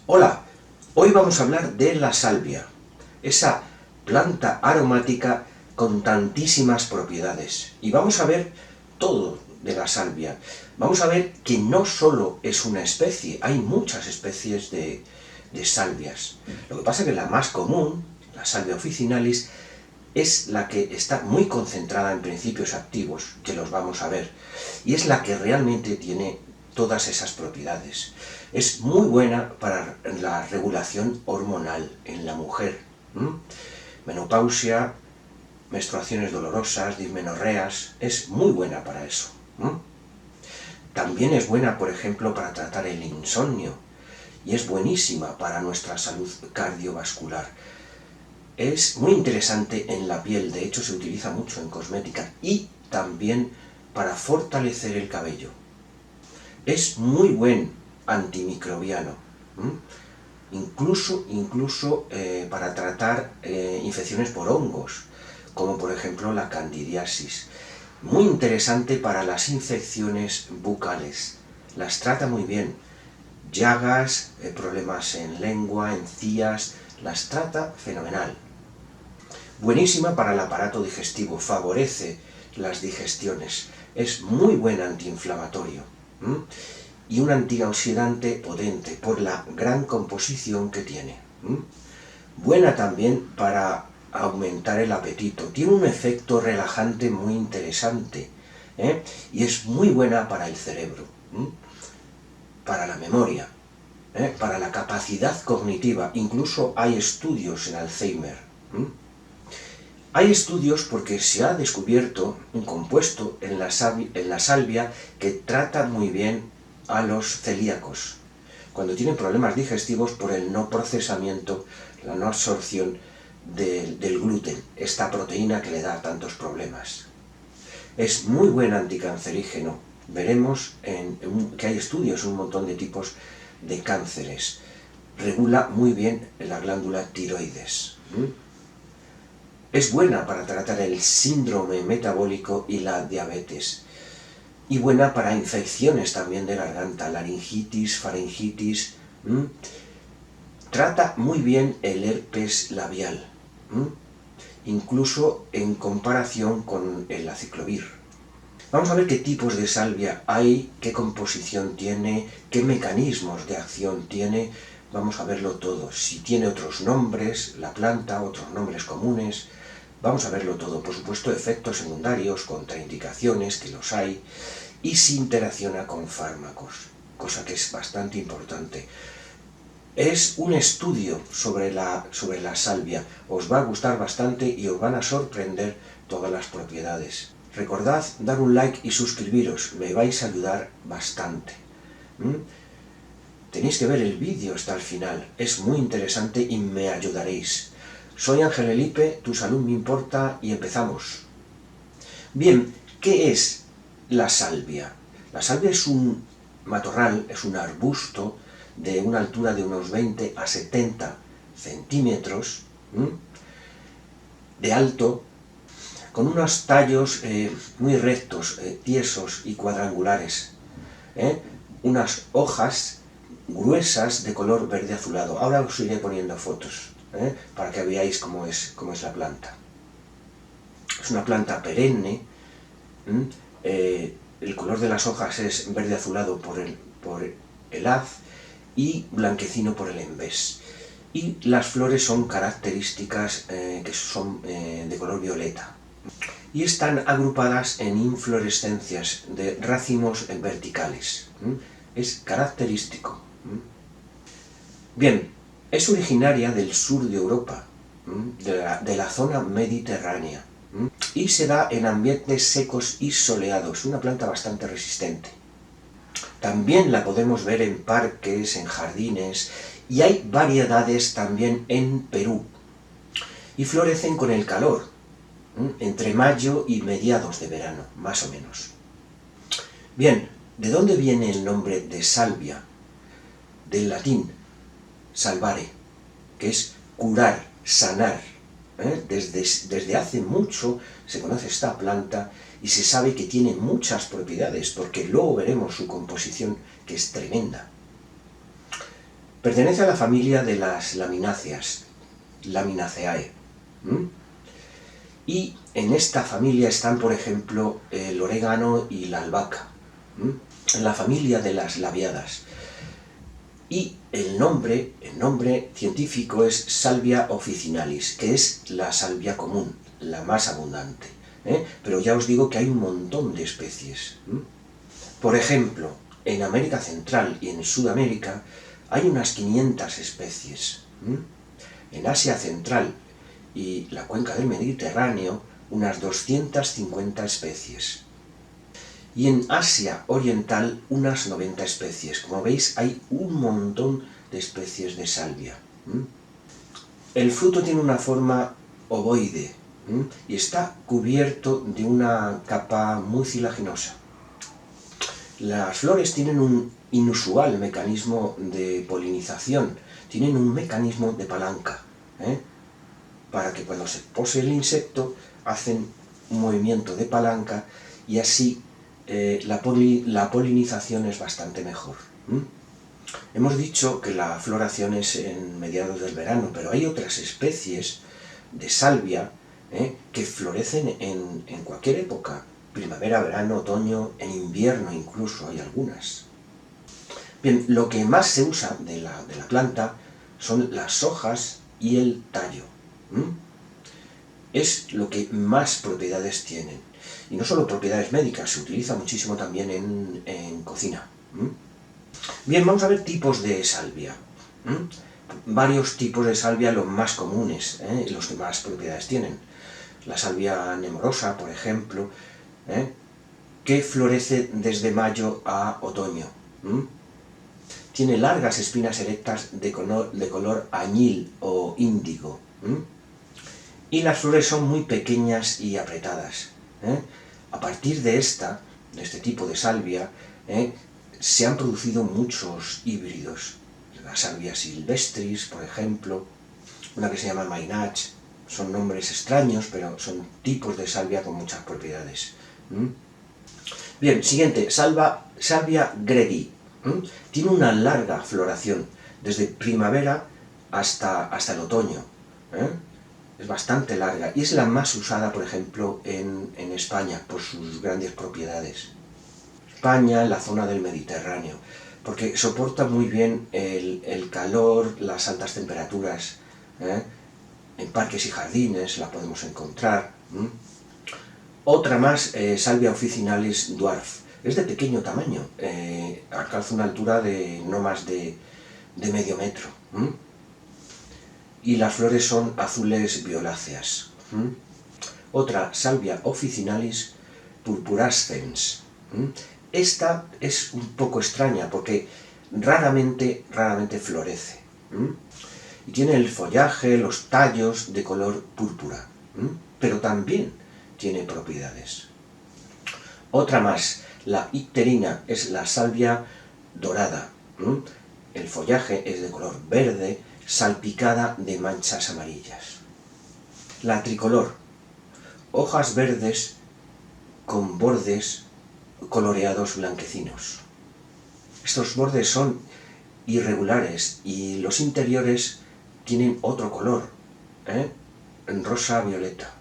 Hola, hoy vamos a hablar de la salvia, esa planta aromática con tantísimas propiedades. Y vamos a ver todo de la salvia. Vamos a ver que no solo es una especie, hay muchas especies de salvias. Lo que pasa es que la más común, la salvia officinalis, es la que está muy concentrada en principios activos, que los vamos a ver, y es la que realmente tiene todas esas propiedades. Es muy buena para la regulación hormonal en la mujer. Menopausia, menstruaciones dolorosas, dismenorreas, es muy buena para eso. También es buena, por ejemplo, para tratar el insomnio, y es buenísima para nuestra salud cardiovascular. Es muy interesante en la piel, de hecho se utiliza mucho en cosmética y también para fortalecer el cabello. Es muy buen antimicrobiano, incluso para tratar infecciones por hongos, como por ejemplo la candidiasis. Muy interesante para las infecciones bucales, las trata muy bien. Llagas, problemas en lengua, encías, las trata fenomenal. Buenísima para el aparato digestivo, favorece las digestiones, es muy buen antiinflamatorio y un antioxidante potente por la gran composición que tiene. Buena también para aumentar el apetito, tiene un efecto relajante muy interesante, y es muy buena para el cerebro, para la memoria, para la capacidad cognitiva, incluso hay estudios en Alzheimer. Hay estudios porque se ha descubierto un compuesto en la salvia que trata muy bien a los celíacos, cuando tienen problemas digestivos por el no procesamiento, la no absorción del gluten, esta proteína que le da tantos problemas. Es muy buen anticancerígeno. Veremos que hay estudios en un montón de tipos de cánceres. Regula muy bien la glándula tiroides. Es buena para tratar el síndrome metabólico y la diabetes. Y buena para infecciones también de garganta, laringitis, faringitis. Trata muy bien el herpes labial, incluso en comparación con el aciclovir. Vamos a ver qué tipos de salvia hay, qué composición tiene, qué mecanismos de acción tiene. Vamos a verlo todo. Si tiene otros nombres, la planta, otros nombres comunes. Vamos a verlo todo. Por supuesto, efectos secundarios, contraindicaciones, que los hay, y si interacciona con fármacos, cosa que es bastante importante. Es un estudio sobre la salvia. Os va a gustar bastante y os van a sorprender todas las propiedades. Recordad dar un like y suscribiros, me vais a ayudar bastante. Tenéis que ver el vídeo hasta el final, es muy interesante y me ayudaréis. Soy Ángel Elipe, tu salud me importa y empezamos. Bien, ¿qué es la salvia? La salvia es un matorral, es un arbusto de una altura de unos 20 a 70 centímetros de alto, con unos tallos muy rectos, tiesos y cuadrangulares, unas hojas gruesas de color verde azulado. Ahora os iré poniendo fotos para que veáis cómo es la planta. Es una planta perenne, el color de las hojas es verde azulado por el haz y blanquecino por el envés. Y las flores son características que son de color violeta. Y están agrupadas en inflorescencias de racimos verticales. Es característico. Bien, es originaria del sur de Europa, de la zona mediterránea, y se da en ambientes secos y soleados, una planta bastante resistente. También la podemos ver en parques, en jardines, y hay variedades también en Perú. Y florecen con el calor, entre mayo y mediados de verano, más o menos. Bien, ¿de dónde viene el nombre de salvia? Del latín salvare, que es curar, sanar. Desde hace mucho se conoce esta planta y se sabe que tiene muchas propiedades, porque luego veremos su composición, que es tremenda. Pertenece a la familia de las lamináceas, Laminaceae. Y en esta familia están, por ejemplo, el orégano y la albahaca. En la familia de las labiadas. Y el nombre científico es Salvia officinalis, que es la salvia común, la más abundante. Pero ya os digo que hay un montón de especies. Por ejemplo, en América Central y en Sudamérica hay unas 500 especies. En Asia Central y la cuenca del Mediterráneo, unas 250 especies. Y en Asia Oriental, unas 90 especies. Como veis, hay un montón de especies de salvia. El fruto tiene una forma ovoide y está cubierto de una capa muy silaginosa. Las flores tienen un inusual mecanismo de polinización, tienen un mecanismo de palanca, para que cuando se pose el insecto hacen un movimiento de palanca y así la polinización es bastante mejor. Hemos dicho que la floración es en mediados del verano, pero hay otras especies de salvia que florecen en cualquier época. Primavera, verano, otoño, en invierno incluso hay algunas. Bien, lo que más se usa de la planta son las hojas y el tallo. Es lo que más propiedades tienen. Y no solo propiedades médicas, se utiliza muchísimo también en cocina. Bien, vamos a ver tipos de salvia. Varios tipos de salvia, los más comunes, los que más propiedades tienen. La salvia nemorosa, por ejemplo, que florece desde mayo a otoño. Tiene largas espinas erectas de color añil o índigo. Y las flores son muy pequeñas y apretadas. A partir de este tipo de salvia, se han producido muchos híbridos. La salvia silvestris, por ejemplo, una que se llama Mainach. Son nombres extraños, pero son tipos de salvia con muchas propiedades. Bien, siguiente, salvia gredi. Tiene una larga floración, desde primavera hasta el otoño. Es bastante larga y es la más usada, por ejemplo, en España, por sus grandes propiedades. España, la zona del Mediterráneo, porque soporta muy bien el calor, las altas temperaturas. En parques y jardines la podemos encontrar. Otra más, Salvia officinalis dwarf. Es de pequeño tamaño, alcanza una altura de no más de medio metro. Y las flores son azules violáceas. Otra, Salvia officinalis purpurascens. Esta es un poco extraña porque raramente florece. Y tiene el follaje, los tallos de color púrpura, pero también tiene propiedades. Otra más, la icterina, es la salvia dorada. El follaje es de color verde, salpicada de manchas amarillas. La tricolor, hojas verdes con bordes coloreados blanquecinos. Estos bordes son irregulares y los interiores tienen otro color, en rosa-violeta.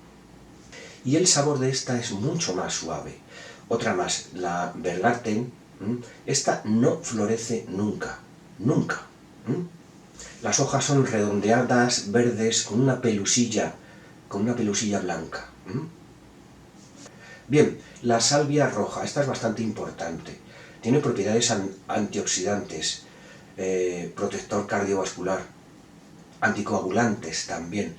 Y el sabor de esta es mucho más suave. Otra más, la Bergarten, esta no florece nunca. Las hojas son redondeadas, verdes, con una pelusilla blanca. Bien, la salvia roja, esta es bastante importante. Tiene propiedades antioxidantes, protector cardiovascular, anticoagulantes también.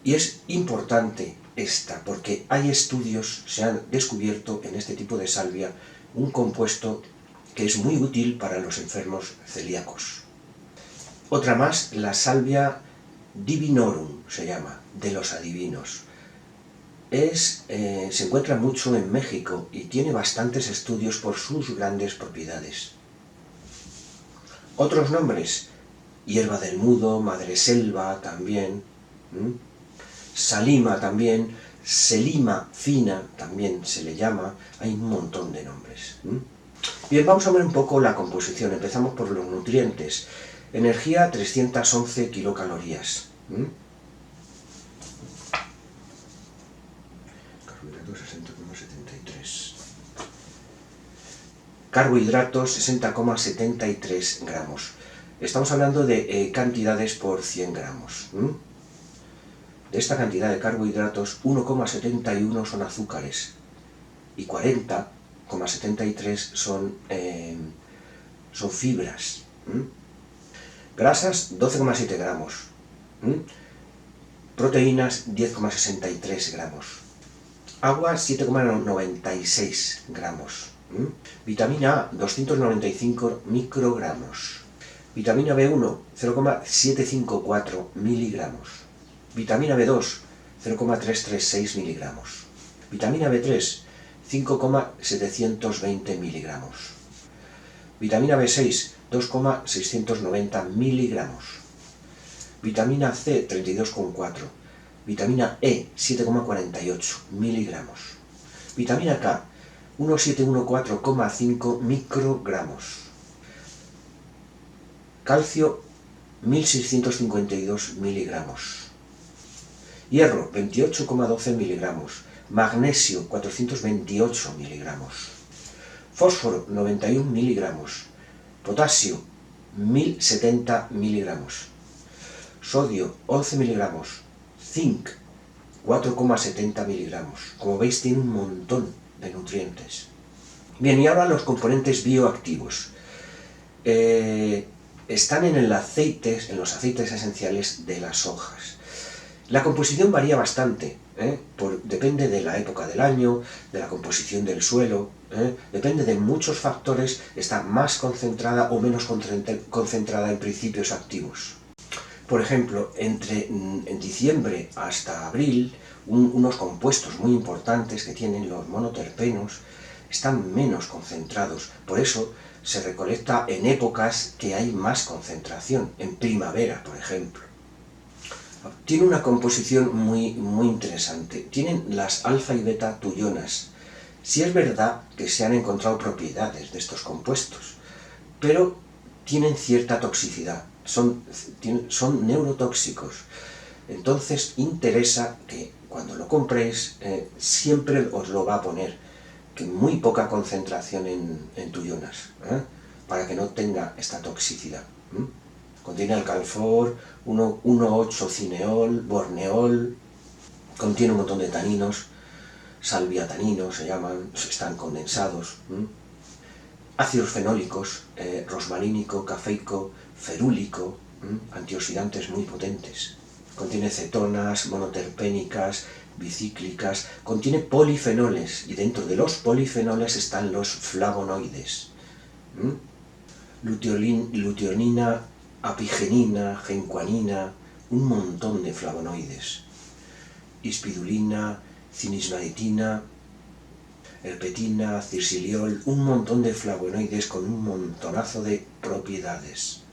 Y es importante esta, porque hay estudios, se han descubierto en este tipo de salvia un compuesto que es muy útil para los enfermos celíacos. Otra más, la salvia divinorum, se llama, de los adivinos. Se encuentra mucho en México y tiene bastantes estudios por sus grandes propiedades. Otros nombres, hierba del mudo, madreselva también, salima también, selima fina también se le llama, hay un montón de nombres. Bien, vamos a ver un poco la composición. Empezamos por los nutrientes. Energía 311 kilocalorías. Carbohidratos 60,73. Carbohidratos 60,73 gramos. Estamos hablando de cantidades por 100 gramos. De esta cantidad de carbohidratos, 1,71 son azúcares y 40,73 son fibras. Grasas, 12,7 gramos. Proteínas, 10,63 gramos. Agua, 7,96 gramos. Vitamina A, 295 microgramos. Vitamina B1, 0,754 miligramos. Vitamina B2, 0,336 miligramos. Vitamina B3, 5,720 miligramos. Vitamina B6, 2,690 miligramos. Vitamina C, 32,4. Vitamina E, 7,48 miligramos. Vitamina K, 1714,5 microgramos. Calcio, 1652 miligramos. Hierro, 28,12 miligramos. Magnesio, 428 miligramos. Fósforo, 91 miligramos. Potasio, 1070 miligramos. Sodio, 11 miligramos. Zinc, 4,70 miligramos. Como veis, tiene un montón de nutrientes. Bien, y ahora los componentes bioactivos. Están en los aceites esenciales de las hojas. La composición varía bastante, depende de la época del año, de la composición del suelo, depende de muchos factores, está más concentrada o menos concentrada en principios activos. Por ejemplo, en diciembre hasta abril, unos compuestos muy importantes que tienen los monoterpenos están menos concentrados, por eso se recolecta en épocas que hay más concentración, en primavera, por ejemplo. Tiene una composición muy interesante. Tienen las alfa y beta tuyonas. Sí es verdad que se han encontrado propiedades de estos compuestos, pero tienen cierta toxicidad, son neurotóxicos. Entonces interesa que cuando lo compréis siempre os lo va a poner, que muy poca concentración en tuyonas, para que no tenga esta toxicidad. Contiene alcanfor, 1,8-cineol, borneol, contiene un montón de taninos, salviataninos se llaman, están condensados. Ácidos fenólicos, rosmarínico, cafeico, ferúlico, antioxidantes muy potentes. Contiene cetonas, monoterpénicas, bicíclicas, contiene polifenoles, y dentro de los polifenoles están los flavonoides. Luteolina, apigenina, gencuanina, un montón de flavonoides. Hispidulina, cinismaditina, herpetina, circiliol, un montón de flavonoides con un montonazo de propiedades.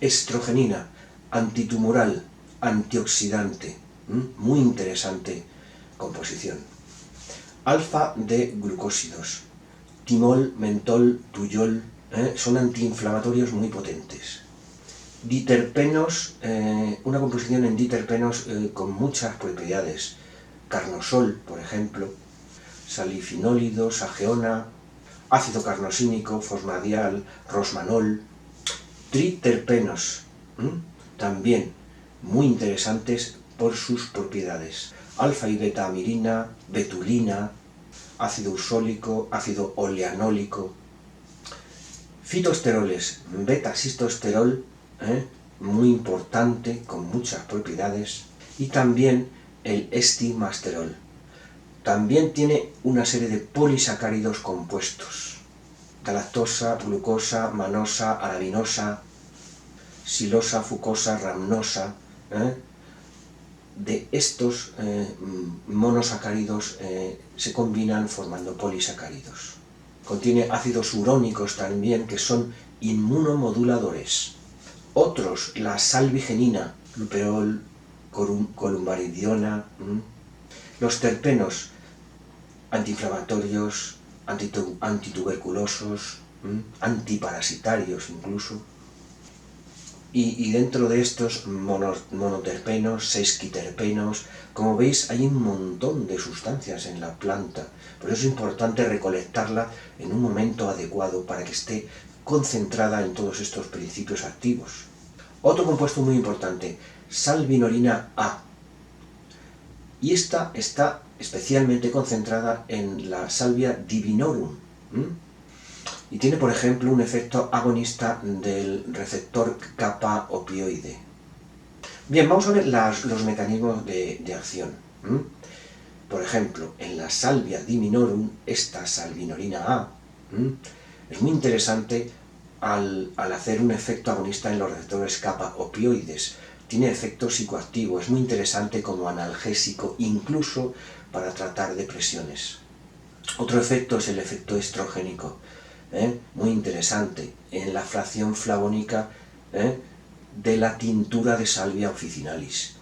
Estrogenina, antitumoral, antioxidante, muy interesante composición. Alfa de glucósidos, timol, mentol, tuyol, son antiinflamatorios muy potentes. Diterpenos, una composición en diterpenos con muchas propiedades. Carnosol, por ejemplo, salifinólido, sageona, ácido carnosínico, fosmadial, rosmanol. Triterpenos, también muy interesantes por sus propiedades. Alfa y beta amirina, betulina, ácido ursólico, ácido oleanólico. Fitoesteroles, beta-cistosterol, muy importante, con muchas propiedades. Y también el estimasterol. También tiene una serie de polisacáridos compuestos. Galactosa, glucosa, manosa, arabinosa, silosa, fucosa, ramnosa. De estos monosacáridos se combinan formando polisacáridos. Contiene ácidos urónicos también, que son inmunomoduladores. Otros, la salvigenina, lupeol, columbaridiona. Los terpenos, antiinflamatorios, antituberculosos, antiparasitarios incluso. Y dentro de estos monoterpenos, sesquiterpenos, como veis hay un montón de sustancias en la planta. Por eso es importante recolectarla en un momento adecuado para que esté concentrada en todos estos principios activos. Otro compuesto muy importante, salvinorina A. Y esta está especialmente concentrada en la salvia divinorum. Y tiene, por ejemplo, un efecto agonista del receptor kappa opioide. Bien, vamos a ver los mecanismos de acción. Por ejemplo, en la salvia divinorum, esta salvinorina A, es muy interesante al hacer un efecto agonista en los receptores kappa opioides. Tiene efecto psicoactivo, es muy interesante como analgésico, incluso para tratar depresiones. Otro efecto es el efecto estrogénico, muy interesante, en la fracción flavónica de la tintura de salvia officinalis.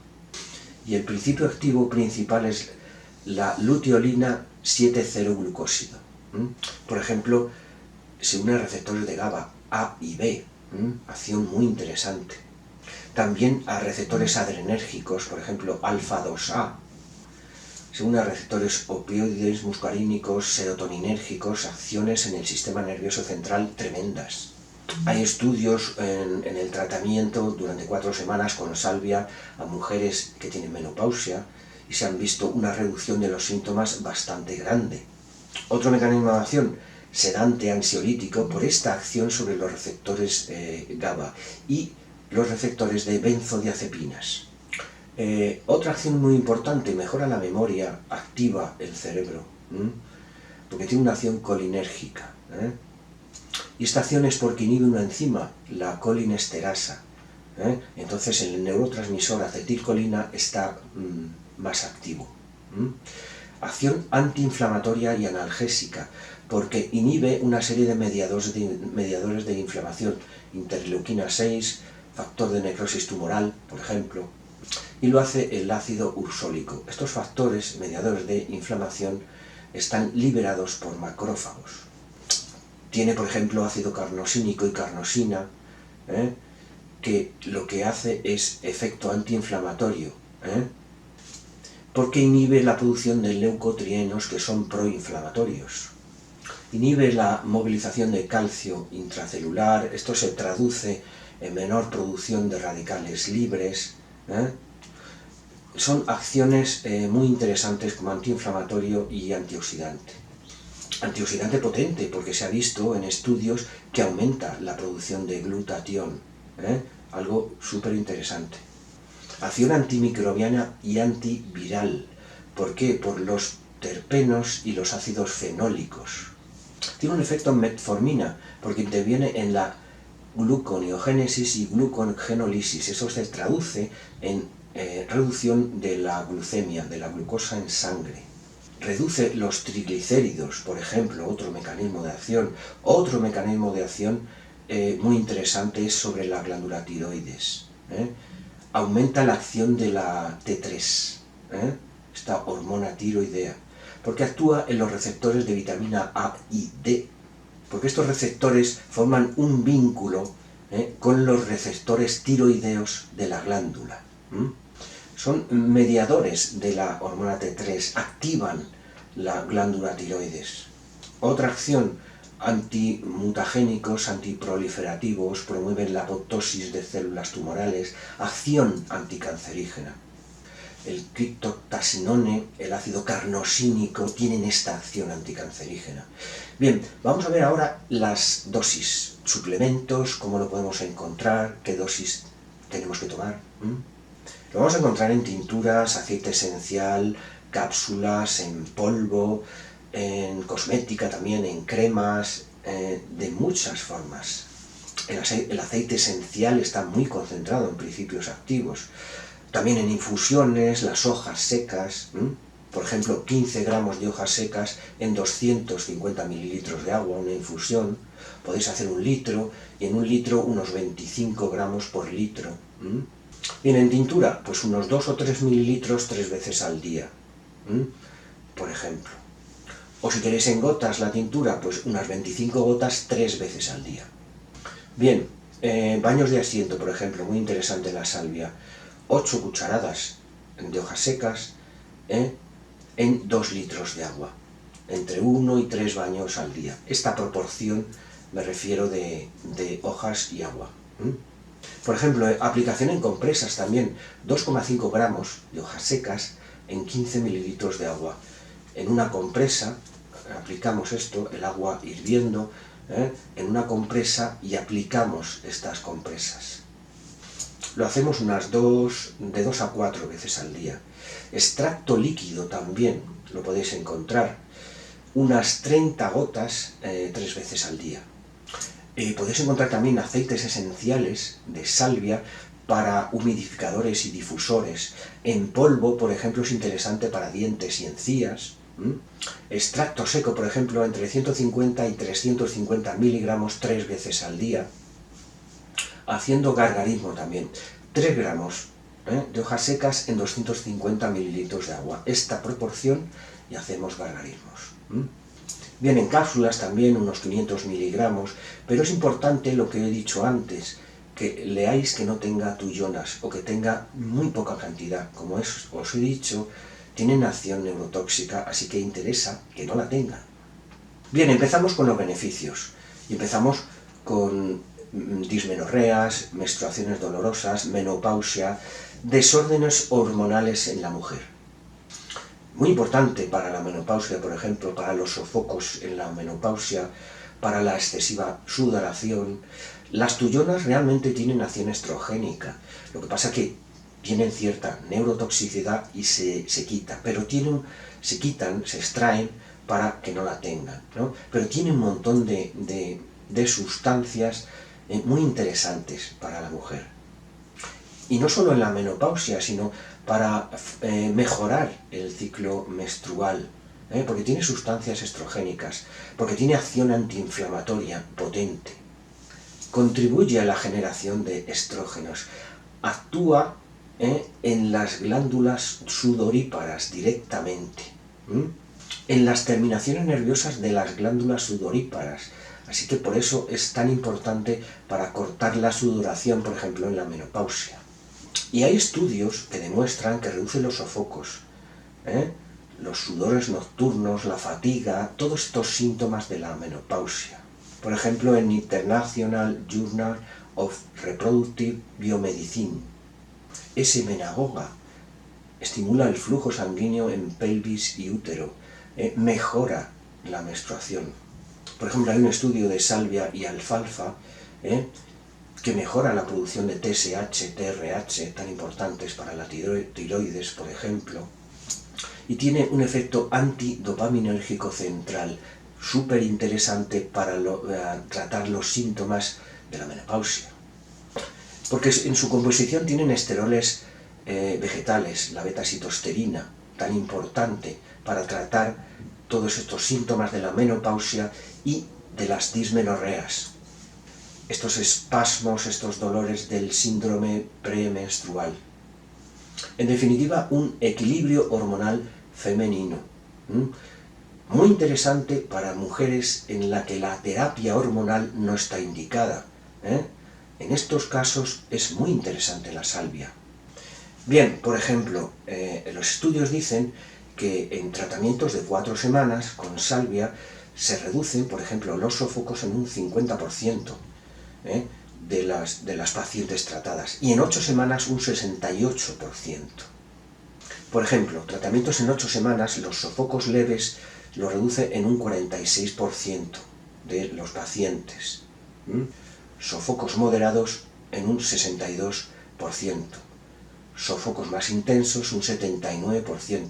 Y el principio activo principal es la luteolina 7,0-glucósido. Por ejemplo, se une a receptores de GABA A y B, acción muy interesante. También a receptores adrenérgicos, por ejemplo, alfa-2A. Se une a receptores opioides, muscarínicos, serotoninérgicos, acciones en el sistema nervioso central tremendas. Hay estudios en el tratamiento durante 4 semanas con salvia a mujeres que tienen menopausia y se han visto una reducción de los síntomas bastante grande. Otro mecanismo de acción, sedante ansiolítico, por esta acción sobre los receptores GABA y los receptores de benzodiazepinas. Otra acción muy importante, mejora la memoria, activa el cerebro, porque tiene una acción colinérgica. Y esta acción es porque inhibe una enzima, la colinesterasa. Entonces el neurotransmisor acetilcolina está más activo. Acción antiinflamatoria y analgésica, porque inhibe una serie de mediadores de inflamación, interleuquina 6, factor de necrosis tumoral, por ejemplo, y lo hace el ácido ursólico. Estos factores, mediadores de inflamación, están liberados por macrófagos. Tiene, por ejemplo, ácido carnosínico y carnosina, que lo que hace es efecto antiinflamatorio, porque inhibe la producción de leucotrienos que son proinflamatorios. Inhibe la movilización de calcio intracelular, esto se traduce en menor producción de radicales libres. Son acciones muy interesantes como antiinflamatorio y antioxidante. Antioxidante potente, porque se ha visto en estudios que aumenta la producción de glutatión, algo súper interesante. Acción antimicrobiana y antiviral. ¿Por qué? Por los terpenos y los ácidos fenólicos. Tiene un efecto en metformina, porque interviene en la gluconeogénesis y glucogenólisis. Eso se traduce en reducción de la glucemia, de la glucosa en sangre. Reduce los triglicéridos, por ejemplo, otro mecanismo de acción. Otro mecanismo de acción muy interesante es sobre la glándula tiroides. Aumenta la acción de la T3, esta hormona tiroidea, porque actúa en los receptores de vitamina A y D, porque estos receptores forman un vínculo con los receptores tiroideos de la glándula. Son mediadores de la hormona T3, activan la glándula tiroides. Otra acción, antimutagénicos, antiproliferativos, promueven la apoptosis de células tumorales, acción anticancerígena. El criptotaxinone, el ácido carnosínico, tienen esta acción anticancerígena. Bien, vamos a ver ahora las dosis, suplementos, cómo lo podemos encontrar, qué dosis tenemos que tomar. Lo vamos a encontrar en tinturas, aceite esencial, cápsulas, en polvo, en cosmética también, en cremas, de muchas formas. El aceite esencial está muy concentrado en principios activos. También en infusiones, las hojas secas, por ejemplo, 15 gramos de hojas secas en 250 mililitros de agua, una infusión. Podéis hacer 1 litro, y en 1 litro unos 25 gramos por litro. Bien, en tintura, pues unos 2 o 3 mililitros 3 veces al día, por ejemplo. O si queréis en gotas la tintura, pues unas 25 gotas 3 veces al día. Bien, Baños de asiento, por ejemplo, muy interesante la salvia. 8 cucharadas de hojas secas en 2 litros de agua. Entre 1 y 3 baños al día. Esta proporción me refiero de hojas y agua. Por ejemplo, aplicación en compresas también. 2,5 gramos de hojas secas en 15 mililitros de agua. En una compresa aplicamos esto, el agua hirviendo, en una compresa y aplicamos estas compresas. Lo hacemos de 2 a 4 veces al día. Extracto líquido también lo podéis encontrar, unas 30 gotas 3 veces al día. Podéis encontrar también aceites esenciales de salvia para humidificadores y difusores. En polvo, por ejemplo, es interesante para dientes y encías. Extracto seco, por ejemplo, entre 150 y 350 miligramos 3 veces al día. Haciendo gargarismo también. 3 gramos de hojas secas en 250 mililitros de agua. Esta proporción y hacemos gargarismos. Bien, en cápsulas también unos 500 miligramos, pero es importante lo que he dicho antes, que leáis que no tenga tullonas o que tenga muy poca cantidad. Como os he dicho, tienen acción neurotóxica, así que interesa que no la tengan. Bien, empezamos con los beneficios. Y empezamos con dismenorreas, menstruaciones dolorosas, menopausia, desórdenes hormonales en la mujer. Muy importante para la menopausia, por ejemplo, para los sofocos en la menopausia, para la excesiva sudoración. Las tullonas realmente tienen acción estrogénica, lo que pasa que tienen cierta neurotoxicidad y se quita, pero se quitan, se extraen para que no la tengan, ¿no? Pero tienen un montón de sustancias muy interesantes para la mujer. Y no solo en la menopausia, sino para mejorar el ciclo menstrual, porque tiene sustancias estrogénicas, porque tiene acción antiinflamatoria potente, contribuye a la generación de estrógenos, actúa en las glándulas sudoríparas directamente, en las terminaciones nerviosas de las glándulas sudoríparas, así que por eso es tan importante para cortar la sudoración, por ejemplo, en la menopausia. Y hay estudios que demuestran que reduce los sofocos, los sudores nocturnos, la fatiga, todos estos síntomas de la menopausia. Por ejemplo, en International Journal of Reproductive Biomedicine, S-menagoga estimula el flujo sanguíneo en pelvis y útero, mejora la menstruación. Por ejemplo, hay un estudio de salvia y alfalfa que mejora la producción de TSH, TRH, tan importantes para la tiroides, por ejemplo, y tiene un efecto antidopaminérgico central, súper interesante para tratar los síntomas de la menopausia. Porque en su composición tienen esteroles vegetales, la beta-citosterina, tan importante para tratar todos estos síntomas de la menopausia y de las dismenorreas. Estos espasmos, estos dolores del síndrome premenstrual. En definitiva, un equilibrio hormonal femenino. Muy interesante para mujeres en la que la terapia hormonal no está indicada. En estos casos es muy interesante la salvia. Bien, por ejemplo, los estudios dicen que en tratamientos de 4 semanas con salvia se reducen, por ejemplo, los sofocos en un 50%. De las pacientes tratadas, y en 8 semanas un 68%. Por ejemplo, tratamientos en 8 semanas, los sofocos leves los reduce en un 46% de los pacientes. Sofocos moderados en un 62%. Sofocos más intensos un 79%.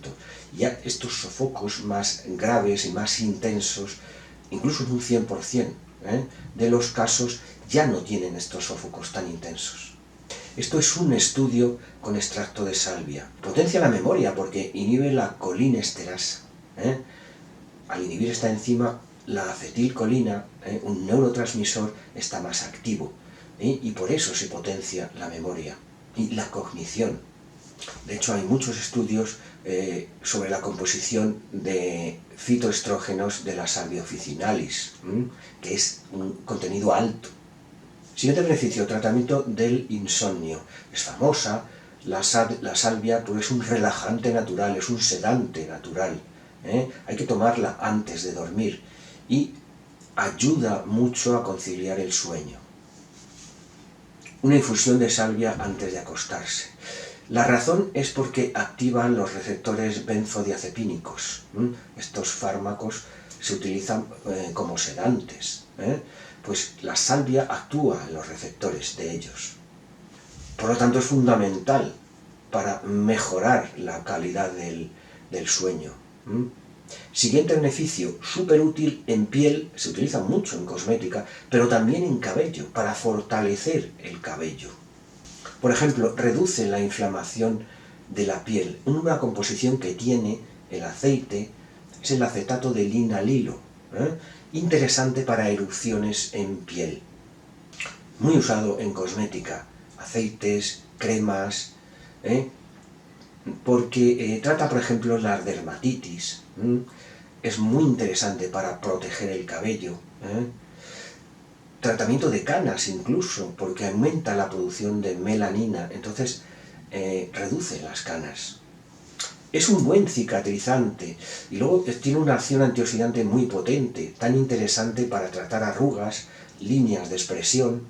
Ya estos sofocos más graves y más intensos, incluso en un 100%. De los casos ya no tienen estos sofocos tan intensos. Esto es un estudio con extracto de salvia. Potencia la memoria porque inhibe la colinesterasa. Al inhibir esta enzima, la acetilcolina, un neurotransmisor, está más activo. Y por eso se potencia la memoria y la cognición. De hecho, hay muchos estudios sobre la composición de fitoestrógenos de la salvia officinalis, que es un contenido alto. Siguiente beneficio, tratamiento del insomnio. Es famosa, la salvia pues, es un relajante natural, es un sedante natural. Hay que tomarla antes de dormir y ayuda mucho a conciliar el sueño. Una infusión de salvia antes de acostarse. La razón es porque activan los receptores benzodiazepínicos. Estos fármacos se utilizan como sedantes. Pues la salvia actúa en los receptores de ellos. Por lo tanto, es fundamental para mejorar la calidad del sueño. Siguiente beneficio, súper útil en piel, se utiliza mucho en cosmética, pero también en cabello, para fortalecer el cabello. Por ejemplo, reduce la inflamación de la piel. Una composición que tiene el aceite es el acetato de linalilo, interesante para erupciones en piel. Muy usado en cosmética, aceites, cremas, porque trata, por ejemplo, la dermatitis. Es muy interesante para proteger el cabello. Tratamiento de canas incluso, porque aumenta la producción de melanina, entonces reduce las canas. Es un buen cicatrizante y luego tiene una acción antioxidante muy potente, tan interesante para tratar arrugas, líneas de expresión.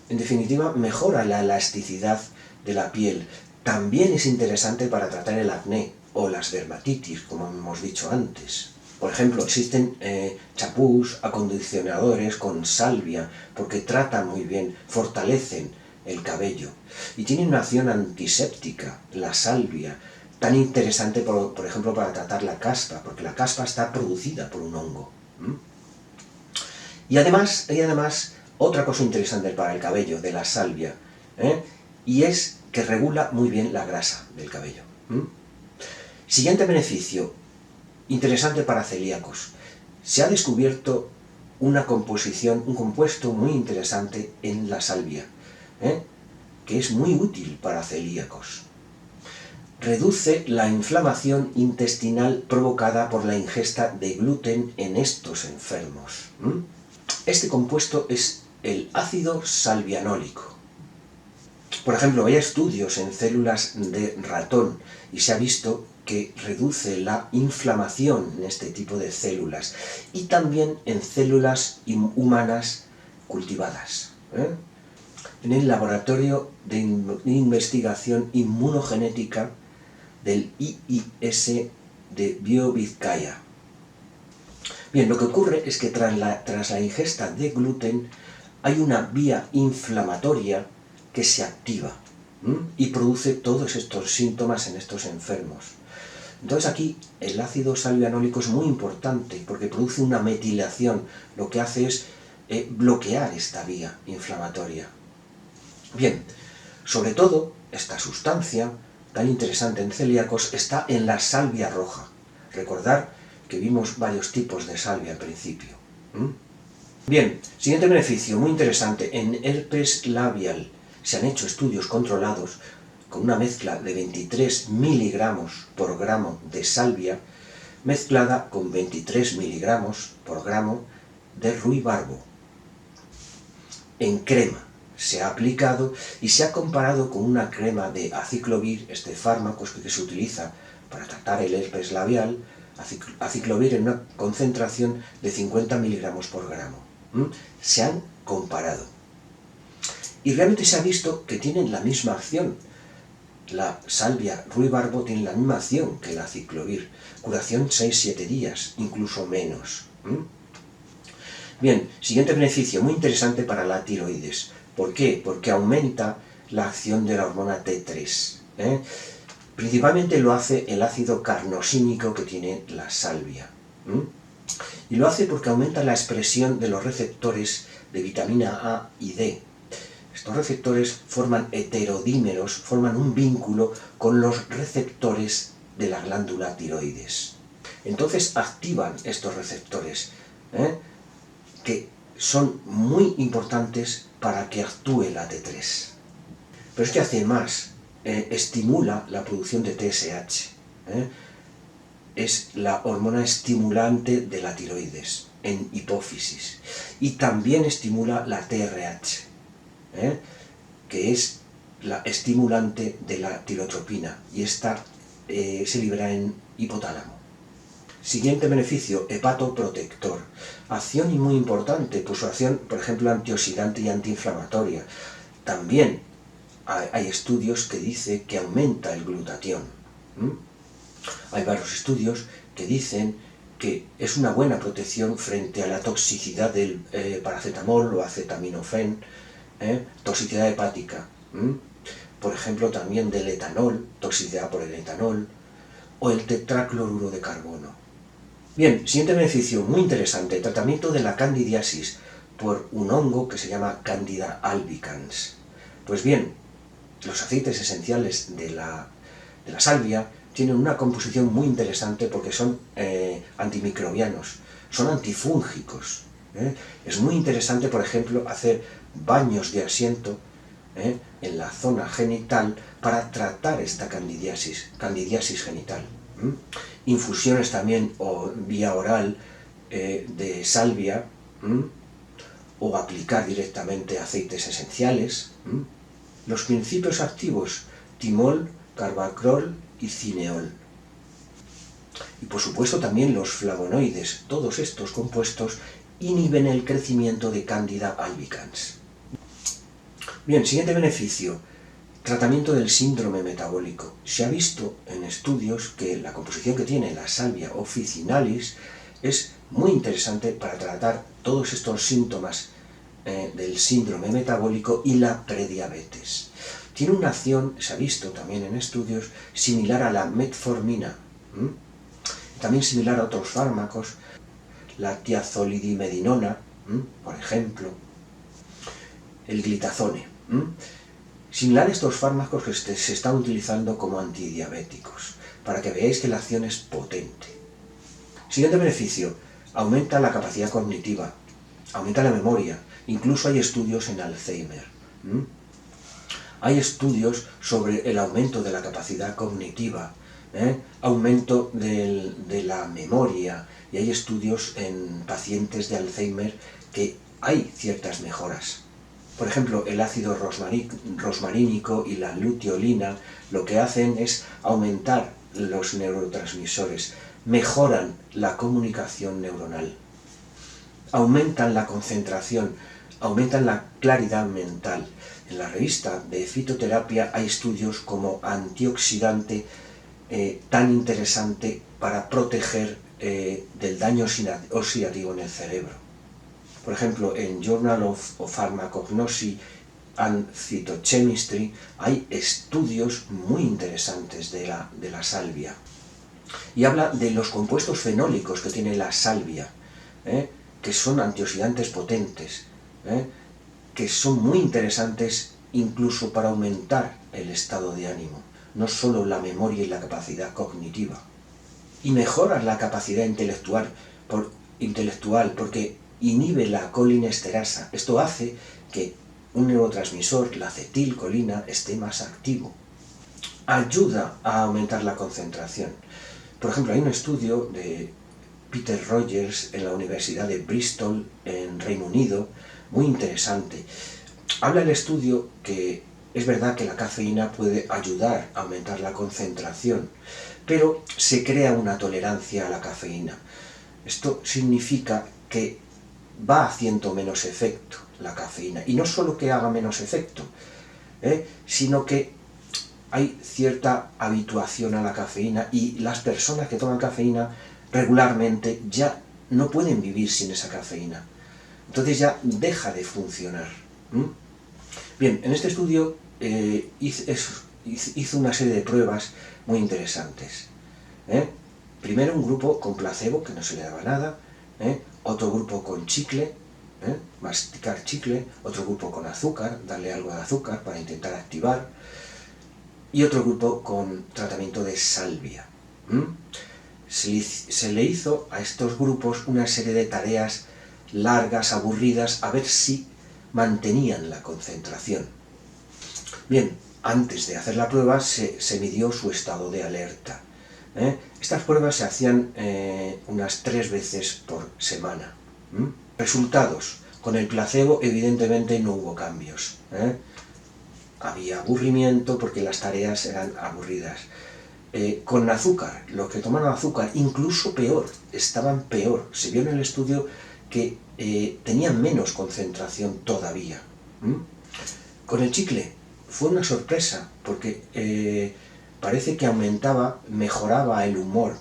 En definitiva, mejora la elasticidad de la piel. También es interesante para tratar el acné o las dermatitis, como hemos dicho antes. Por ejemplo, existen champús, acondicionadores con salvia, porque tratan muy bien, fortalecen el cabello. Y tienen una acción antiséptica, la salvia, tan interesante, por ejemplo, para tratar la caspa, porque la caspa está producida por un hongo. Y además, otra cosa interesante para el cabello de la salvia, y es que regula muy bien la grasa del cabello. Siguiente beneficio, interesante para celíacos. Se ha descubierto una composición, un compuesto muy interesante en la salvia, que es muy útil para celíacos. Reduce la inflamación intestinal provocada por la ingesta de gluten en estos enfermos. Este compuesto es el ácido salvianólico. Por ejemplo, hay estudios en células de ratón y se ha visto que reduce la inflamación en este tipo de células y también en células humanas cultivadas. En el Laboratorio de Investigación Inmunogenética del IIS de BioVizcaya. Bien, lo que ocurre es que tras la ingesta de gluten hay una vía inflamatoria que se activa y produce todos estos síntomas en estos enfermos. Entonces aquí el ácido salvianólico es muy importante porque produce una metilación, lo que hace es bloquear esta vía inflamatoria. Bien, sobre todo esta sustancia tan interesante en celíacos está en la salvia roja. Recordar que vimos varios tipos de salvia al principio. Bien, siguiente beneficio, muy interesante, en herpes labial se han hecho estudios controlados con una mezcla de 23 miligramos por gramo de salvia mezclada con 23 miligramos por gramo de ruibarbo. En crema se ha aplicado y se ha comparado con una crema de aciclovir, este fármaco que se utiliza para tratar el herpes labial, aciclovir en una concentración de 50 miligramos por gramo. Se han comparado. Y realmente se ha visto que tienen la misma acción. La salvia ruibarbo tiene la misma acción que el aciclovir. Curación 6-7 días, incluso menos. Bien, siguiente beneficio, muy interesante para la tiroides. ¿Por qué? Porque aumenta la acción de la hormona T3. Principalmente lo hace el ácido carnosínico que tiene la salvia. Y lo hace porque aumenta la expresión de los receptores de vitamina A y D. Estos receptores forman heterodímeros, forman un vínculo con los receptores de la glándula tiroides. Entonces activan estos receptores, que son muy importantes para que actúe la T3. Pero es que hace más, estimula la producción de TSH. Es la hormona estimulante de la tiroides. en hipófisis. Y también estimula la TRH, que es la estimulante de la tirotropina, y esta se libera en hipotálamo. Siguiente beneficio, hepatoprotector. Acción muy importante, pues su acción, por ejemplo, antioxidante y antiinflamatoria. También hay estudios que dicen que aumenta el glutatión. Hay varios estudios que dicen que es una buena protección frente a la toxicidad del paracetamol o acetaminofén, toxicidad hepática. Por ejemplo, también del etanol, toxicidad por el etanol, o el tetracloruro de carbono. Bien, siguiente beneficio muy interesante, tratamiento de la candidiasis por un hongo que se llama Candida albicans. Pues bien, los aceites esenciales de la salvia tienen una composición muy interesante porque son antimicrobianos, son antifúngicos. Es muy interesante, por ejemplo, hacer baños de asiento en la zona genital para tratar esta candidiasis genital. Infusiones también o vía oral de salvia, o aplicar directamente aceites esenciales. Los principios activos, timol, carbacriol y cineol. Y por supuesto también los flavonoides, todos estos compuestos inhiben el crecimiento de Candida albicans. Bien, siguiente beneficio, tratamiento del síndrome metabólico. Se ha visto en estudios que la composición que tiene la salvia officinalis es muy interesante para tratar todos estos síntomas del síndrome metabólico y la prediabetes. Tiene una acción, se ha visto también en estudios, similar a la metformina, también similar a otros fármacos, la tiazolidimedinona, por ejemplo, el glitazone. Similar a estos fármacos que se están utilizando como antidiabéticos, para que veáis que la acción es potente. Siguiente beneficio, aumenta la capacidad cognitiva, aumenta la memoria, incluso hay estudios en Alzheimer. Hay estudios sobre el aumento de la capacidad cognitiva, aumento de la memoria, y hay estudios en pacientes de Alzheimer que hay ciertas mejoras. Por ejemplo, el ácido rosmarínico y la luteolina lo que hacen es aumentar los neurotransmisores, mejoran la comunicación neuronal, aumentan la concentración, aumentan la claridad mental. En la revista de fitoterapia hay estudios como antioxidante tan interesante para proteger del daño oxidativo en el cerebro. Por ejemplo, en Journal of Pharmacognosy and Phytochemistry hay estudios muy interesantes de la salvia. Y habla de los compuestos fenólicos que tiene la salvia, que son antioxidantes potentes, que son muy interesantes incluso para aumentar el estado de ánimo, no solo la memoria y la capacidad cognitiva. Y mejora la capacidad intelectual porque inhibe la colinesterasa. Esto hace que un neurotransmisor, la acetilcolina, esté más activo. Ayuda a aumentar la concentración. Por ejemplo, hay un estudio de Peter Rogers en la Universidad de Bristol, en Reino Unido, muy interesante. Habla el estudio que es verdad que la cafeína puede ayudar a aumentar la concentración, pero se crea una tolerancia a la cafeína. Esto significa que va haciendo menos efecto la cafeína, y no solo que haga menos efecto, sino que hay cierta habituación a la cafeína, y las personas que toman cafeína regularmente ya no pueden vivir sin esa cafeína, entonces ya deja de funcionar. Bien, en este estudio hizo una serie de pruebas muy interesantes. Primero un grupo con placebo, que no se le daba nada, otro grupo con chicle, masticar chicle, otro grupo con azúcar, darle algo de azúcar para intentar activar, y otro grupo con tratamiento de salvia. Se le hizo a estos grupos una serie de tareas largas, aburridas, a ver si mantenían la concentración. Bien, antes de hacer la prueba se midió su estado de alerta. Estas pruebas se hacían unas 3 veces por semana. Resultados. Con el placebo evidentemente no hubo cambios. Había aburrimiento porque las tareas eran aburridas. Con azúcar, los que tomaron azúcar, incluso peor, estaban peor. Se vio en el estudio que tenían menos concentración todavía. Con el chicle fue una sorpresa porque parece que mejoraba el humor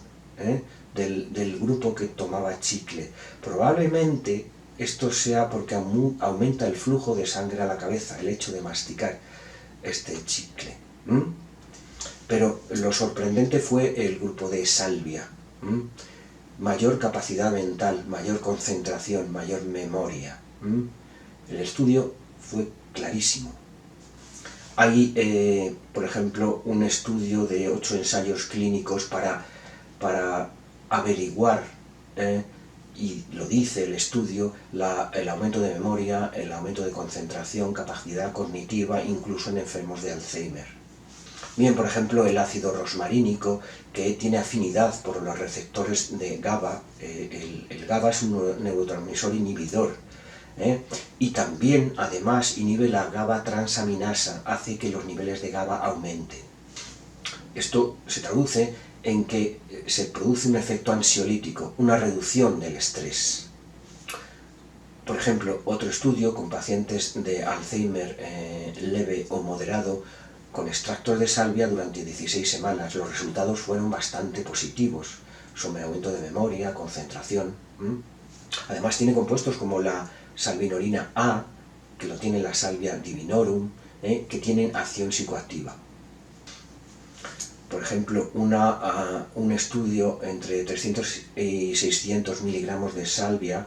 del grupo que tomaba chicle. Probablemente esto sea porque aumenta el flujo de sangre a la cabeza, el hecho de masticar este chicle. Pero lo sorprendente fue el grupo de salvia. Mayor capacidad mental, mayor concentración, mayor memoria. El estudio fue clarísimo. Hay, por ejemplo, un estudio de 8 ensayos clínicos para averiguar, y lo dice el estudio, el aumento de memoria, el aumento de concentración, capacidad cognitiva, incluso en enfermos de Alzheimer. Bien, por ejemplo, el ácido rosmarínico, que tiene afinidad por los receptores de GABA. El GABA es un neurotransmisor inhibidor, y también, además, inhibe la GABA transaminasa, hace que los niveles de GABA aumenten. Esto se traduce en que se produce un efecto ansiolítico, una reducción del estrés. Por ejemplo, otro estudio con pacientes de Alzheimer leve o moderado con extractos de salvia durante 16 semanas. Los resultados fueron bastante positivos sobre aumento de memoria, concentración. Además tiene compuestos como la salvinorina A, que lo tiene la salvia divinorum, que tienen acción psicoactiva. Por ejemplo, un estudio entre 300 y 600 miligramos de salvia,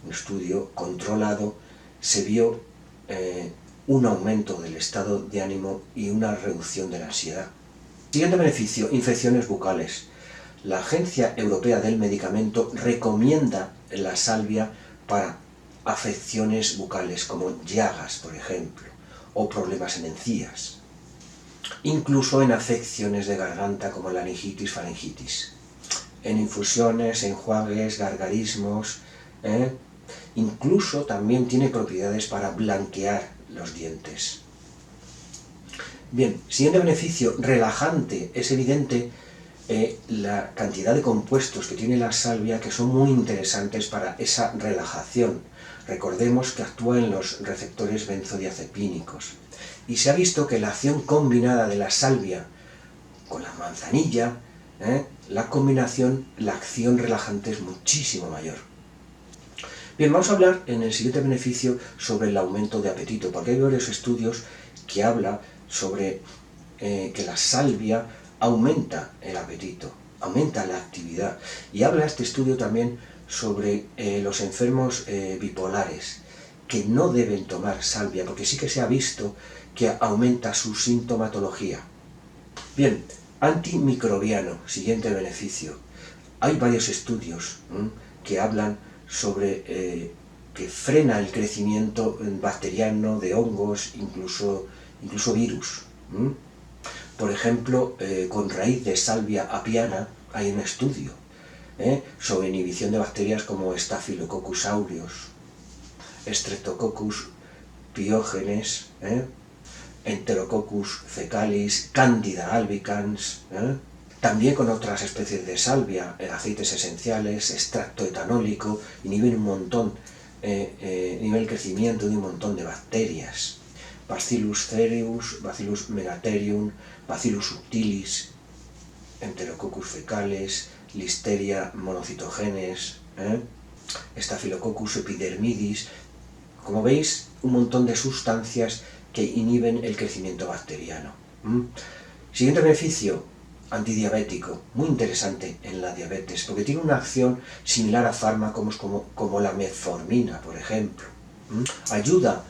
un estudio controlado, se vio un aumento del estado de ánimo y una reducción de la ansiedad. Siguiente beneficio, infecciones bucales. La Agencia Europea del Medicamento recomienda la salvia para afecciones bucales como llagas, por ejemplo, o problemas en encías. Incluso en afecciones de garganta como la laringitis, faringitis. En infusiones, enjuagues, gargarismos. Incluso también tiene propiedades para blanquear los dientes. Bien, siguiente beneficio, relajante. Es evidente la cantidad de compuestos que tiene la salvia que son muy interesantes para esa relajación. Recordemos que actúa en los receptores benzodiazepínicos. Y se ha visto que la acción combinada de la salvia con la manzanilla, la acción relajante es muchísimo mayor. Bien, vamos a hablar en el siguiente beneficio sobre el aumento de apetito, porque hay varios estudios que hablan sobre que la salvia aumenta el apetito, aumenta la actividad. Y habla este estudio también sobre los enfermos bipolares, que no deben tomar salvia, porque sí que se ha visto que aumenta su sintomatología. Bien, antimicrobiano, siguiente beneficio. Hay varios estudios que hablan sobre que frena el crecimiento bacteriano de hongos, incluso virus. Por ejemplo, con raíz de salvia apiana hay un estudio sobre inhibición de bacterias como Staphylococcus aureus, Streptococcus pyogenes, Enterococcus fecalis, Candida albicans, también con otras especies de salvia, aceites esenciales, extracto etanólico, inhiben un montón, inhiben el crecimiento de un montón de bacterias. Bacillus cereus, Bacillus megatherium, Bacillus subtilis, Enterococcus fecales, Listeria monocitogenes, Staphylococcus epidermidis. Como veis, un montón de sustancias que inhiben el crecimiento bacteriano. Siguiente beneficio, antidiabético, muy interesante en la diabetes, porque tiene una acción similar a fármacos como la metformina, por ejemplo. Ayuda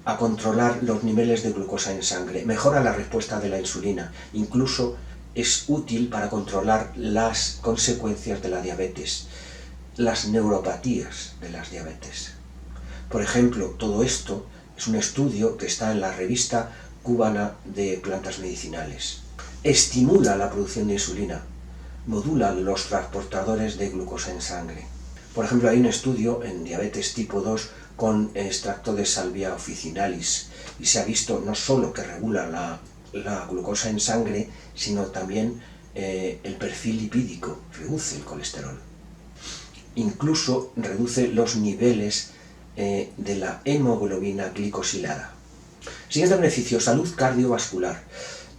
a controlar los niveles de glucosa en sangre, mejora la respuesta de la insulina, incluso es útil para controlar las consecuencias de la diabetes, las neuropatías de las diabetes. Por ejemplo, todo esto es un estudio que está en la revista cubana de plantas medicinales. Estimula la producción de insulina, modula los transportadores de glucosa en sangre. Por ejemplo, hay un estudio en diabetes tipo 2 con extracto de Salvia officinalis y se ha visto no solo que regula la glucosa en sangre, sino también el perfil lipídico, reduce el colesterol. Incluso reduce los niveles de la hemoglobina glicosilada. Siguiente beneficio, salud cardiovascular.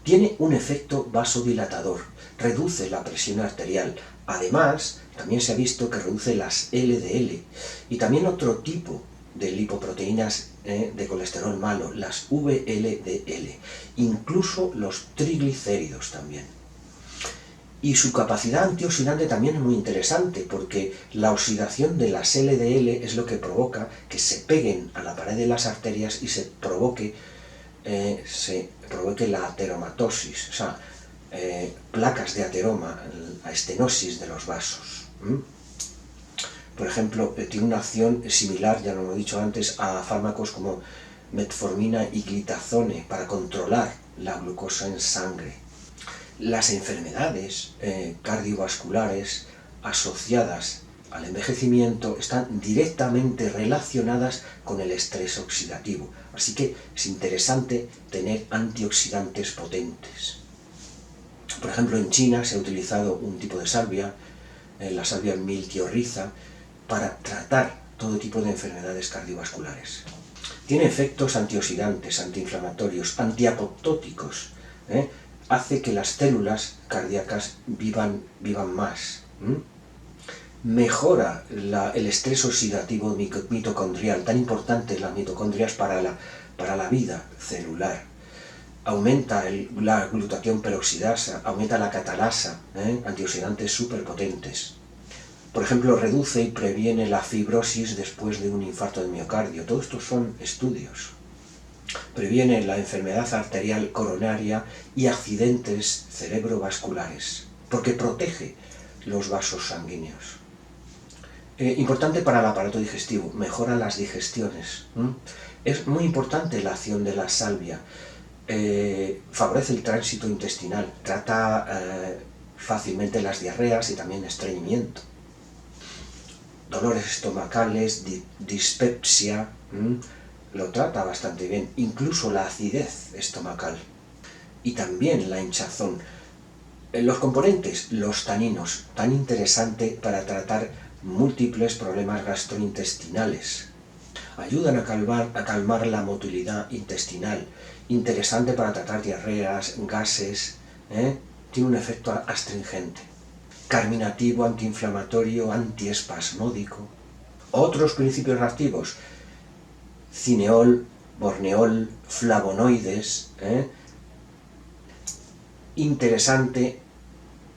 Tiene un efecto vasodilatador, reduce la presión arterial. Además, también se ha visto que reduce las LDL y también otro tipo de lipoproteínas de colesterol malo, las VLDL, incluso los triglicéridos también. Y su capacidad antioxidante también es muy interesante, porque la oxidación de las LDL es lo que provoca que se peguen a la pared de las arterias y se provoque la ateromatosis, o sea, placas de ateroma, la estenosis de los vasos. Por ejemplo, tiene una acción similar, ya lo he dicho antes, a fármacos como metformina y glitazone para controlar la glucosa en sangre. Las enfermedades cardiovasculares asociadas al envejecimiento están directamente relacionadas con el estrés oxidativo. Así que es interesante tener antioxidantes potentes. Por ejemplo, en China se ha utilizado un tipo de salvia, la salvia miltiorriza, para tratar todo tipo de enfermedades cardiovasculares. Tiene efectos antioxidantes, antiinflamatorios, antiapoptóticos. Hace que las células cardíacas vivan más. Mejora el estrés oxidativo mitocondrial, tan importante las mitocondrias para la vida celular. Aumenta la glutatión peroxidasa, aumenta la catalasa, antioxidantes superpotentes. Por ejemplo, reduce y previene la fibrosis después de un infarto de miocardio. Todos estos son estudios. Previene la enfermedad arterial coronaria y accidentes cerebrovasculares, porque protege los vasos sanguíneos. Importante para el aparato digestivo, mejora las digestiones. Es muy importante la acción de la salvia. Favorece el tránsito intestinal, trata fácilmente las diarreas y también estreñimiento. Dolores estomacales, dispepsia, lo trata bastante bien, incluso la acidez estomacal y también la hinchazón. Los componentes, los taninos, tan interesante para tratar múltiples problemas gastrointestinales. Ayudan a calmar la motilidad intestinal, interesante para tratar diarreas, gases, tiene un efecto astringente. Carminativo, antiinflamatorio, antiespasmódico. Otros principios activos, cineol, borneol, flavonoides, interesante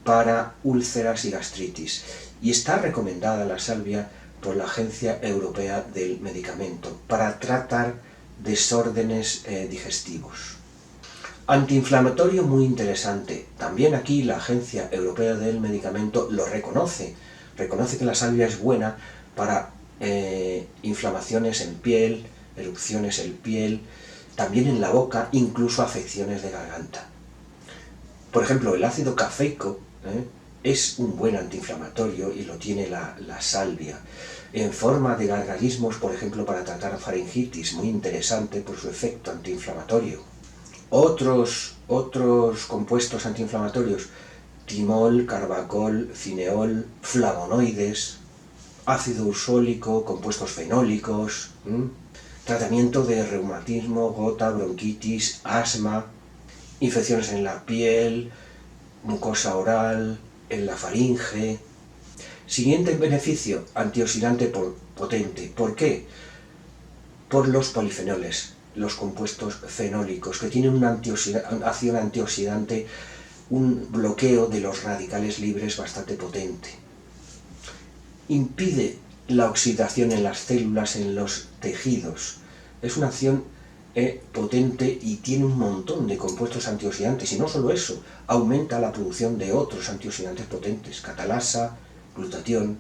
para úlceras y gastritis. Y está recomendada la salvia por la Agencia Europea del Medicamento para tratar desórdenes digestivos. Antiinflamatorio muy interesante. También aquí la Agencia Europea del Medicamento lo reconoce. Reconoce que la salvia es buena para inflamaciones en piel, erupciones en piel, también en la boca, incluso afecciones de garganta. Por ejemplo, el ácido cafeico es un buen antiinflamatorio y lo tiene la salvia. En forma de gargalismos, por ejemplo, para tratar faringitis, muy interesante por su efecto antiinflamatorio. Otros compuestos antiinflamatorios, timol, carbacol, cineol, flavonoides, ácido ursólico, compuestos fenólicos, tratamiento de reumatismo, gota, bronquitis, asma, infecciones en la piel, mucosa oral, en la faringe. Siguiente beneficio, antioxidante potente. ¿Por qué? Por los polifenoles, los compuestos fenólicos, que tienen una acción antioxidante, un bloqueo de los radicales libres bastante potente. Impide la oxidación en las células, en los tejidos. Es una acción potente y tiene un montón de compuestos antioxidantes. Y no solo eso, aumenta la producción de otros antioxidantes potentes, catalasa, glutatión.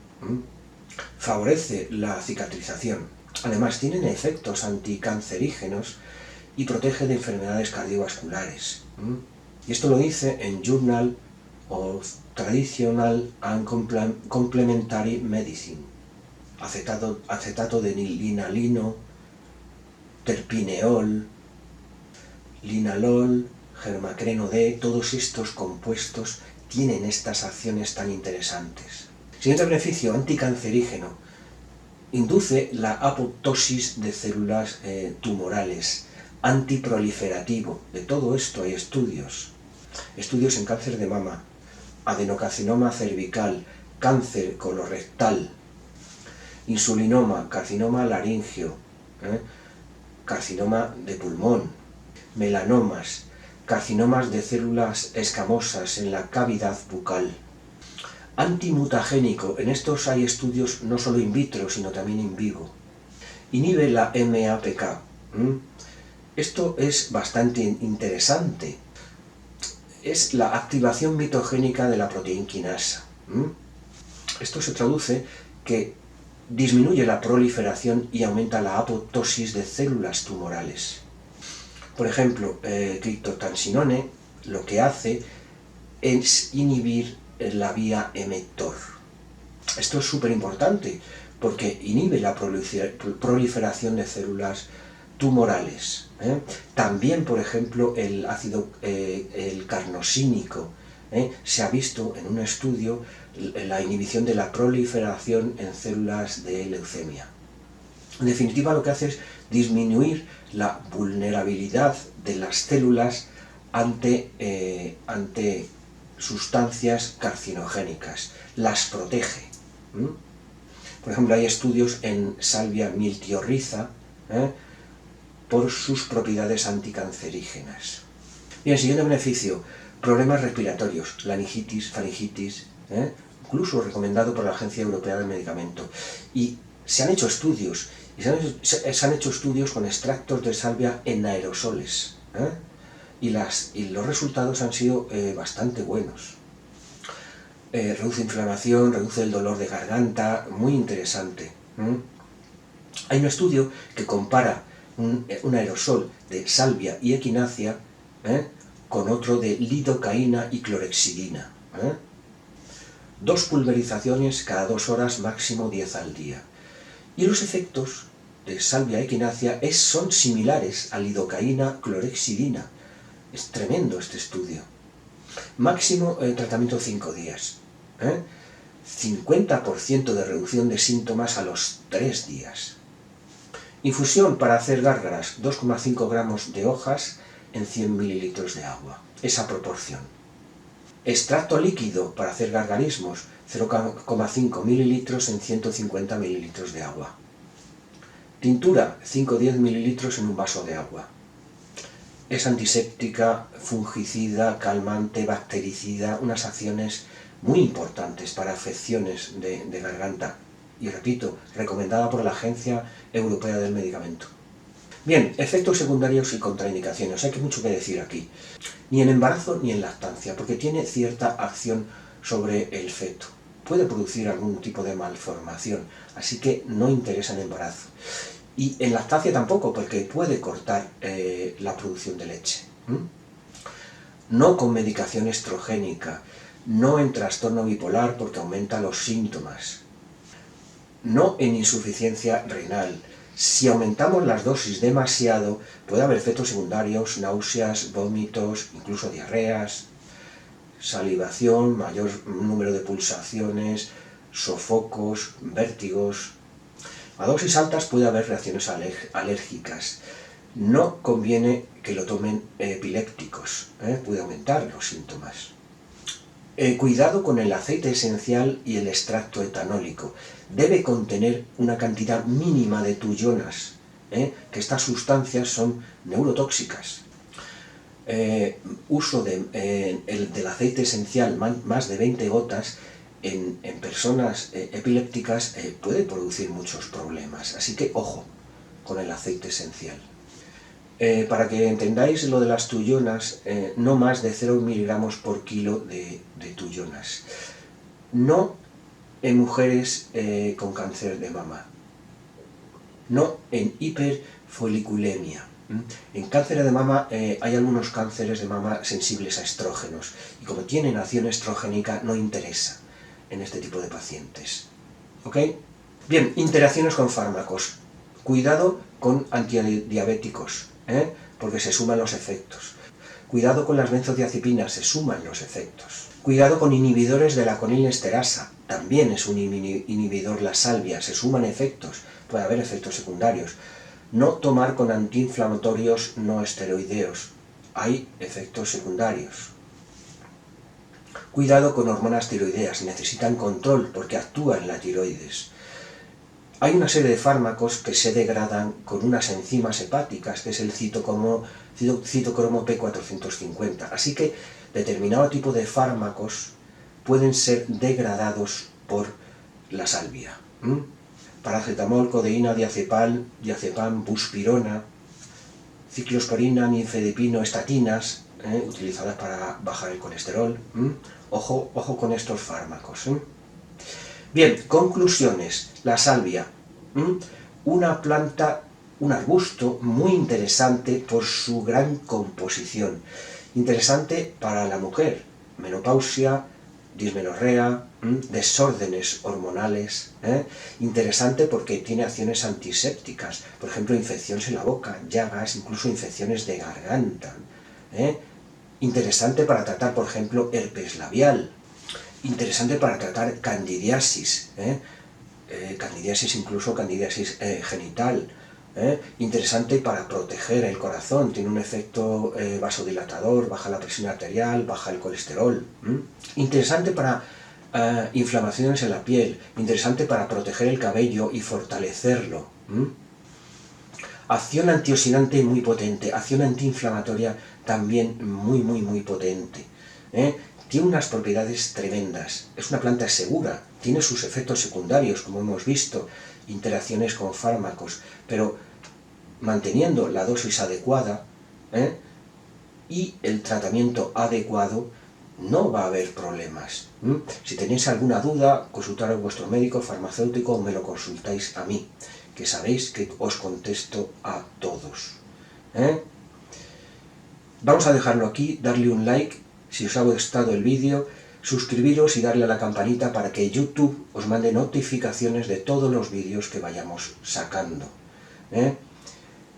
Favorece la cicatrización. Además, tienen efectos anticancerígenos y protege de enfermedades cardiovasculares. Y esto lo dice en Journal of Traditional and Complementary Medicine. acetato de linalino, terpineol, linalol, germacreno D, todos estos compuestos tienen estas acciones tan interesantes. Siguiente beneficio, anticancerígeno. Induce la apoptosis de células tumorales, antiproliferativo. De todo esto hay estudios. Estudios en cáncer de mama, adenocarcinoma cervical, cáncer colorectal, insulinoma, carcinoma laringio, carcinoma de pulmón, melanomas, carcinomas de células escamosas en la cavidad bucal. Antimutagénico, en estos hay estudios no solo in vitro, sino también in vivo. Inhibe la MAPK. Esto es bastante interesante. Es la activación mitogénica de la proteínquinasa. Esto se traduce que disminuye la proliferación y aumenta la apoptosis de células tumorales. Por ejemplo, criptotansinone lo que hace es inhibir la vía mTOR. Esto es súper importante porque inhibe la proliferación de células tumorales. También, por ejemplo, el ácido carnosínico. Se ha visto en un estudio la inhibición de la proliferación en células de leucemia. En definitiva, lo que hace es disminuir la vulnerabilidad de las células ante sustancias carcinogénicas, las protege. Por ejemplo, hay estudios en Salvia miltiorriza por sus propiedades anticancerígenas. Bien, siguiente beneficio, problemas respiratorios, laringitis, faringitis, incluso recomendado por la Agencia Europea del Medicamento. Y se han hecho estudios, con extractos de salvia en aerosoles, y los resultados han sido bastante buenos. Reduce inflamación, reduce el dolor de garganta, muy interesante. Hay un estudio que compara un aerosol de salvia y equinacia con otro de lidocaína y clorexidina. 2 pulverizaciones cada 2 horas, máximo 10 al día. Y los efectos de salvia equinacia son similares a lidocaína, clorexidina. Es tremendo este estudio. Máximo tratamiento 5 días. 50% de reducción de síntomas a los 3 días. Infusión para hacer gárgaras, 2,5 gramos de hojas en 100 mililitros de agua. Esa proporción. Extracto líquido para hacer gargarismos, 0,5 mililitros en 150 mililitros de agua. Tintura, 5 o 10 mililitros en un vaso de agua. Es antiséptica, fungicida, calmante, bactericida, unas acciones muy importantes para afecciones de garganta. Y repito, recomendada por la Agencia Europea del Medicamento. Bien, efectos secundarios y contraindicaciones. Hay mucho que decir aquí. Ni en embarazo ni en lactancia, porque tiene cierta acción sobre el feto. Puede producir algún tipo de malformación, así que no interesa en embarazo. Y en lactancia tampoco, porque puede cortar la producción de leche. No con medicación estrogénica, no en trastorno bipolar porque aumenta los síntomas, no en insuficiencia renal. Si aumentamos las dosis demasiado, puede haber efectos secundarios, náuseas, vómitos, incluso diarreas, salivación, mayor número de pulsaciones, sofocos, vértigos. A dosis altas puede haber reacciones alérgicas. No conviene que lo tomen epilépticos, puede aumentar los síntomas. Cuidado con el aceite esencial y el extracto etanólico. Debe contener una cantidad mínima de tuyonas, que estas sustancias son neurotóxicas. Uso del aceite esencial, más de 20 gotas, en personas epilépticas puede producir muchos problemas. Así que ojo con el aceite esencial. Para que entendáis lo de las tuyonas, no más de 0 miligramos por kilo de tuyonas. No en mujeres con cáncer de mama. No en hiperfoliculemia. En cáncer de mama hay algunos cánceres de mama sensibles a estrógenos y como tienen acción estrogénica no interesa en este tipo de pacientes. ¿Ok? Bien, interacciones con fármacos. Cuidado con antidiabéticos, porque se suman los efectos. Cuidado con las benzodiazepinas, se suman los efectos. Cuidado con inhibidores de la conilesterasa, también es un inhibidor la salvia, se suman efectos, puede haber efectos secundarios. No tomar con antiinflamatorios no esteroideos, hay efectos secundarios. Cuidado con hormonas tiroideas, necesitan control porque actúan en la tiroides. Hay una serie de fármacos que se degradan con unas enzimas hepáticas, que es el citocromo P450. Así que determinado tipo de fármacos pueden ser degradados por la salvia. Paracetamol, codeína, diazepam, buspirona, ciclosporina, nifedipino, estatinas, utilizadas para bajar el colesterol. Ojo con estos fármacos. Bien, conclusiones. La salvia, una planta, un arbusto muy interesante por su gran composición. Interesante para la mujer, menopausia, dismenorrea, desórdenes hormonales. Interesante porque tiene acciones antisépticas, por ejemplo, infecciones en la boca, llagas, incluso infecciones de garganta. Interesante para tratar, por ejemplo, herpes labial. Interesante para tratar candidiasis, candidiasis, incluso candidiasis genital. Interesante para proteger el corazón, tiene un efecto vasodilatador, baja la presión arterial, baja el colesterol. Interesante para inflamaciones en la piel, interesante para proteger el cabello y fortalecerlo. Acción antioxidante muy potente, acción antiinflamatoria también muy potente. Tiene unas propiedades tremendas, es una planta segura, tiene sus efectos secundarios, como hemos visto, interacciones con fármacos, pero manteniendo la dosis adecuada y el tratamiento adecuado, no va a haber problemas. Si tenéis alguna duda, consultar a vuestro médico farmacéutico o me lo consultáis a mí, que sabéis que os contesto a todos. Vamos a dejarlo aquí, darle un like si os ha gustado el vídeo, suscribiros y darle a la campanita para que YouTube os mande notificaciones de todos los vídeos que vayamos sacando.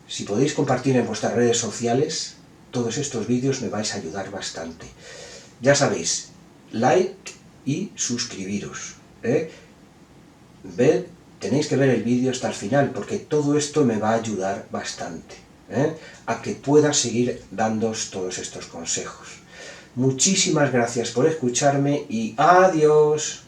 Si podéis compartir en vuestras redes sociales todos estos vídeos me vais a ayudar bastante. Ya sabéis, like y suscribiros. Tenéis que ver el vídeo hasta el final porque todo esto me va a ayudar bastante a que pueda seguir dándoos todos estos consejos. Muchísimas gracias por escucharme y adiós.